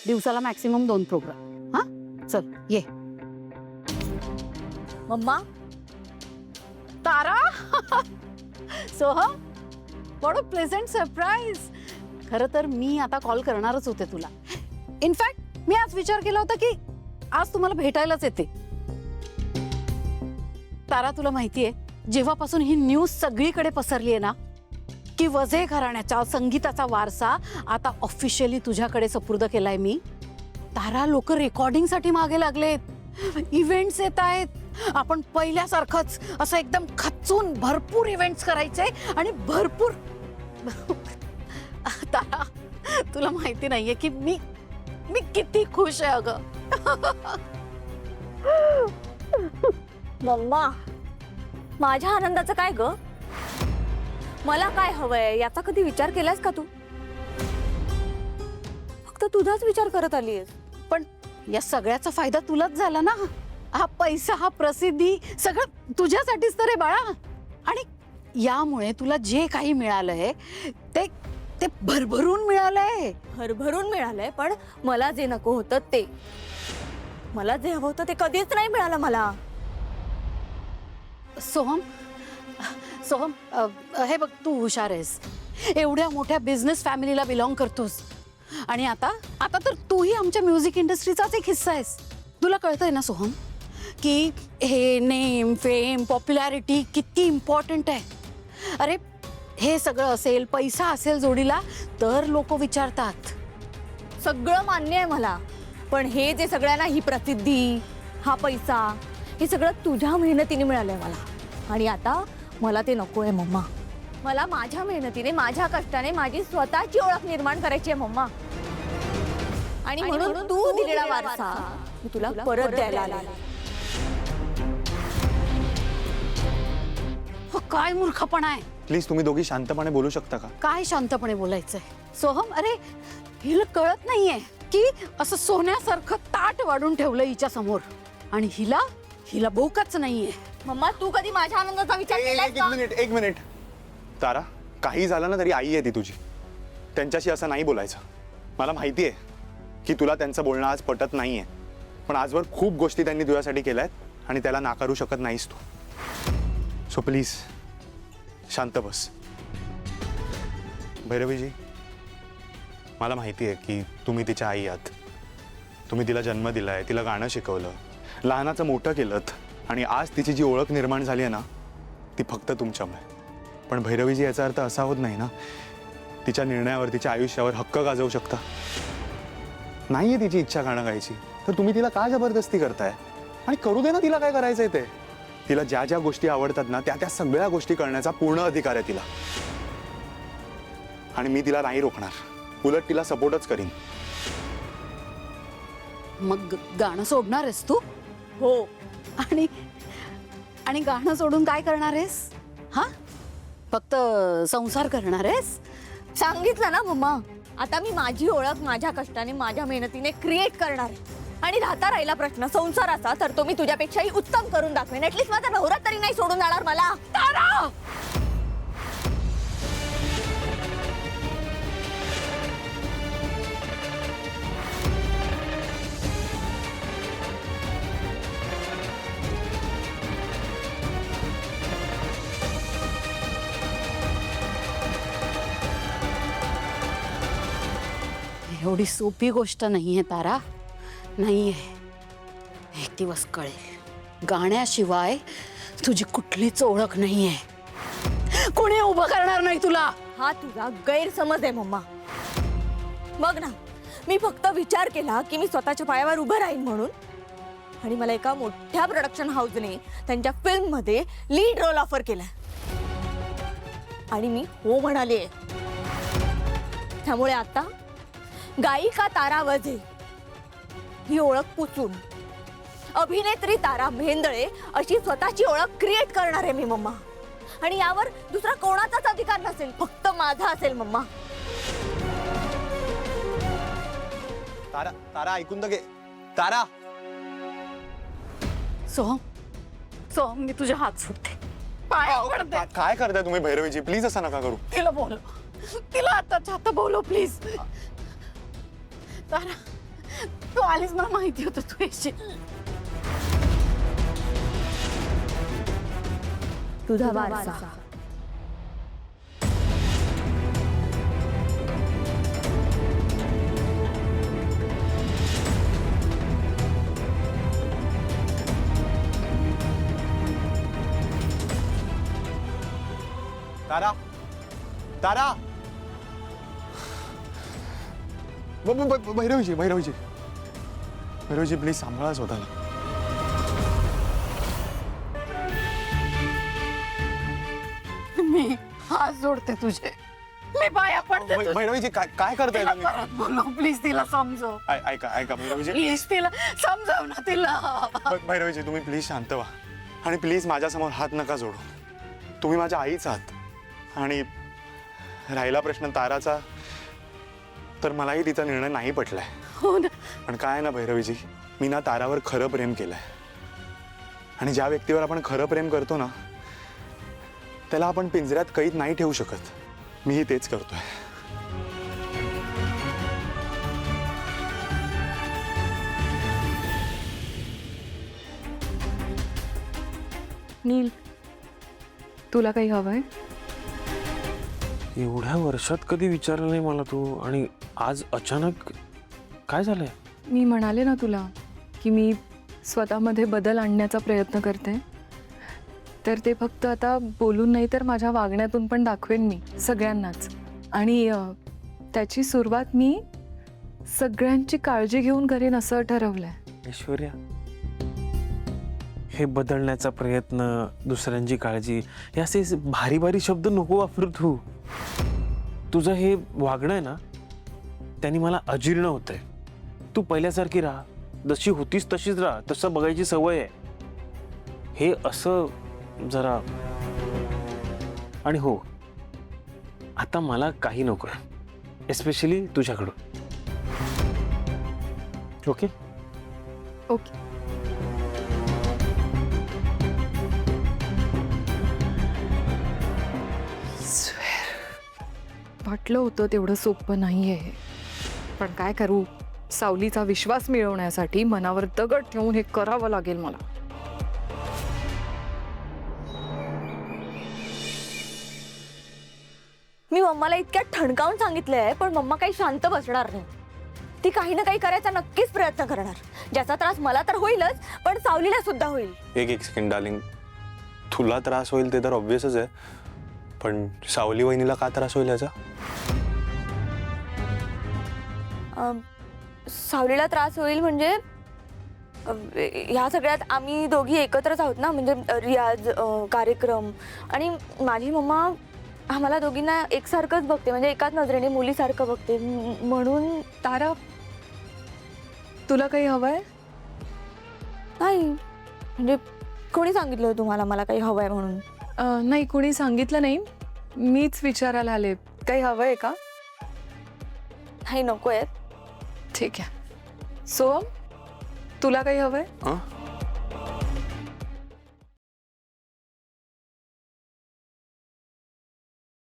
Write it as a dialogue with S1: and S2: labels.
S1: दिवसाला maximum 2 programme. हा चल ये.
S2: Mamma
S1: Tara Soham, what a pleasant surprise. खरं तर मी आता कॉल करणारच होते तुला. इनफॅक्ट मी आज विचार केला होता की आज तुम्हाला भेटायलाच येते. तारा, तुला माहितीये जेव्हापासून ही न्यूज सगळीकडे पसरली आहे ना की वझे घराण्याच्या संगीताचा वारसा आता ऑफिशियली तुझ्याकडे सुपूर्द केलाय मी, तारा लोक रेकॉर्डिंगसाठी मागे लागलेत. इव्हेंट्स येत आहेत. आपण पहिल्यासारखंच असं एकदम खचून भरपूर इव्हेंट्स करायचे आणि भरपूर. तारा, तुला माहिती नाहीये की मी किती खुश आहे अगं.
S2: मम्मा माझ्या आनंदाचं काय ग? मला काय हवंय याचा कधी विचार केलास का तू? फक्त तुझाच विचार करत आलीयस.
S1: पण या सगळ्याचा फायदा तुलाच झाला ना. हा पैसा, हा प्रसिद्धी सगळं तुझ्यासाठीच तर आहे बाळा. आणि यामुळे तुला जे काही मिळालंय ते ते भरभरून मिळालंय.
S2: भरभरून मिळालंय, पण मला जे नको होतं ते, मला जे हवं होतं ते कधीच नाही मिळालं मला.
S1: सोहम, सोहम, हे बघ, तू हुशार आहेस. एवढ्या मोठ्या बिझनेस फॅमिलीला बिलॉंग करतोस आणि आता तर तूही आमच्या म्युझिक इंडस्ट्रीचाच एक हिस्सा आहेस. तुला कळतंय ना सोहम की हे नेम, फेम, पॉप्युलॅरिटी किती इम्पॉर्टंट आहे. अरे हे सगळं असेल, पैसा असेल जोडीला तर लोक विचारतात.
S2: सगळं मान्य आहे मला, पण हे जे सगळ्यांना ही प्रसिद्धी, हा पैसा, हे सगळं तुझ्या मेहनतीने मिळालंय मला. आणि आता मला ते नकोय मम्मा. मला माझ्या मेहनतीने, माझ्या कष्टाने माझी स्वतःची ओळख निर्माण करायची आहे मम्मा. आणि म्हणून तू दिलेला वारसा मी तुला परत द्यायला आले.
S1: काय मूर्खपणा आहे.
S3: प्लीज तुम्ही दोघी शांतपणे बोलू शकता का?
S1: काय शांतपणे बोलायचंय सोहम? अरे हिला कळत नाहीये की असं सोन्यासारखं ताट वाढून ठेवलं हिच्या समोर आणि हिला भूकच नाहीये.
S2: मम्मा तू कधी माझ्या आनंदाचा विचार केलास का?
S3: एक मिनिट. तारा, काही झालं ना तरी आई आहे ती तुझी. त्यांच्याशी असं नाही बोलायचं. मला माहिती आहे की तुला त्यांचं बोलणं आज पटत नाहीये, पण आजवर खूप गोष्टी त्यांनी तुझ्यासाठी केल्यात आणि त्याला नाकारू शकत नाहीस तू. सो प्लीज शांत बस. भैरवीजी, मला माहिती आहे की तुम्ही तिच्या आई आहात. तुम्ही तिला जन्म दिलाय, तिला गाणं शिकवलं, लहानाचं मोठं केलं आणि आज तिची जी ओळख निर्माण झाली आहे ना ती फक्त तुमच्यामुळे. पण भैरवीजी, याचा अर्थ असा होत नाही ना तिच्या निर्णयावर, तिच्या आयुष्यावर हक्क गाजवू शकता. नाहीये तिची इच्छा गाणं गायची तर तुम्ही तिला का जबरदस्ती करताय? आणि करू दे ना तिला काय करायचंय ते. तिला ज्या ज्या गोष्टी आवडतात ना त्या सगळ्या गोष्टी करण्याचा पूर्ण अधिकार आहे तिला. आणि मी तिला नाही रोखणार, उलट तिला सपोर्टच करीन.
S1: मग गाणं सोडणार आहेस तू?
S2: हो.
S1: आणि गाणं सोडून काय करणार आहेस? हा, फक्त संसार करणार आहेस?
S2: सांगितलं ना मम्मा, आता मी माझी ओळख माझ्या कष्टाने, माझ्या मेहनतीने क्रिएट करणार आहे. आणि राहिला प्रश्न संसाराचा, तर तो मी तुझ्यापेक्षाही उत्तम करून दाखवेन. ऍटलीस्ट माझा नवरा तरी नाही सोडून जाणार मला.
S1: तारा! एवढी सोपी गोष्ट नाहीये तारा, नाहीये. एक दिवस कळेल. गाण्याशिवाय तुझी कुठलीच ओळख नाहीये. कोणी उभं करणार नाही तुला.
S2: हा तुझा गैरसमज आहे मम्मा. बघ ना, मी फक्त विचार केला की मी स्वतःच्या पायावर उभं राहीन म्हणून, आणि मला एका मोठ्या प्रोडक्शन हाऊसने त्यांच्या फिल्म मध्ये लीड रोल ऑफर केला आणि मी हो म्हणाले. त्यामुळे आता गायिका तारा वझे ही ओळख पुसून अभिनेत्री तारा भेंदळे अशी स्वतःची ओळख क्रिएट करणार आहे मी मम्मा. आणि यावर दुसरा कोणाचाच अधिकार नसेल, फक्त माझा असेल मम्मा.
S3: तारा, तारा ऐकून तर घे. तारा!
S1: सोहम, मी तुझे हात सोडते, पाया पडते.
S3: काय करताय तुम्ही भैरवीजी? प्लीज असं नका करू.
S1: तिला बोलव, तिला आताच्या आता बोलव प्लीज. तारा, तू आलीस, मला माहिती होतं तू येशील.
S2: तुझा वारसा.
S3: तारा, तारा, भैरवीजी, भैरवीजी, भैरवीजी, प्लीज सांभाळा स्वतःला.
S1: मी हात जोडते तुझे, मी पाया पडते तुझे.
S3: भैरवीजी, काय करताय
S1: तिला
S3: तुम्ही?
S1: परत बोलव प्लीज, तिला समजव
S3: ऐका ऐका भैरवीजी,
S1: प्लीज, तिला समजव ना तिला.
S3: भैरवीजी, तुम्ही प्लीज शांत व्हा आणि प्लीज माझ्यासमोर हात नका जोडू. तुम्ही माझ्या आईच आहात आणि राहिला प्रश्न ताराचा, तर मलाही तिचा निर्णय नाही पटलाय.
S1: हो ना.
S3: पण काय ना भैरवीजी, मी ना तारावर खरं प्रेम केलंय आणि ज्या व्यक्तीवर आपण खरं प्रेम करतो ना, त्याला आपण पिंजऱ्यात कैद नाही ठेवू शकत. मीही तेच करतोय.
S4: नील, तुला काही हवंय?
S5: एवढ्या वर्षात कधी विचारलं नाही मला तू, आणि आज अचानक काय झालंय?
S4: मी म्हणाले ना तुला की मी स्वतःमध्ये बदल आणण्याचा प्रयत्न करते, तर ते फक्त आता बोलून नाही तर माझ्या वागण्यातून पण दाखवेन मी सगळ्यांनाच. आणि त्याची सुरुवात मी सगळ्यांची काळजी घेऊन करेन असं ठरवलंय.
S5: ऐश्वर्या, हे बदलण्याचा प्रयत्न, दुसऱ्यांची काळजी, हे असे भारी भारी शब्द नको वापरू तू. तुझं हे वागणं आहे ना, त्यांनी मला अजीर्ण होतंय. तू पहिल्यासारखी राहा, जशी होतीस तशीच राहा, तसं बघायची सवय आहे. हे असं जरा. आणि हो, आता मला काही नको आहे, एस्पेशली तुझ्याकडून. Okay
S4: okay. वाटलं होतं तेवढं सोपं नाही आहे, पण काय करू, सावलीचा विश्वास मिळवण्यासाठी मनावर दगड ठेवून हे करावं लागेल मला.
S2: मी मम्माला इतक्या ठणकावून सांगितलंय, पण मम्मा काही शांत बसणार नाही. ती काही ना काही करायचा नक्कीच प्रयत्न करणार. ज्याचा त्रास मला तर होईलच, पण सावलीला सुद्धा होईल.
S3: एक सेकंड डार्लिंग, तुला त्रास होईल ते तर ऑब्व्हियसच आहे, पण सावली वहिनीला का त्रास होईल याचा?
S2: सावलीला त्रास होईल म्हणजे ह्या सगळ्यात आम्ही दोघी एकत्रच आहोत ना, म्हणजे रियाज, कार्यक्रम, आणि माझी मम्मा आम्हाला दोघींना एकसारखंच बघते, म्हणजे एकाच नजरेने मुलीसारखं बघते. म्हणून
S4: तारा, तुला काही हवंय?
S2: नाही, म्हणजे कोणी सांगितलं तुम्हाला मला काही हवंय म्हणून?
S4: नाही, कुणी सांगितलं नाही, मीच विचारायला आले. काही हवंय का?
S2: नाही, नको आहे.
S4: ठीक आहे. सोहम, तुला काही हवंय?
S3: हां,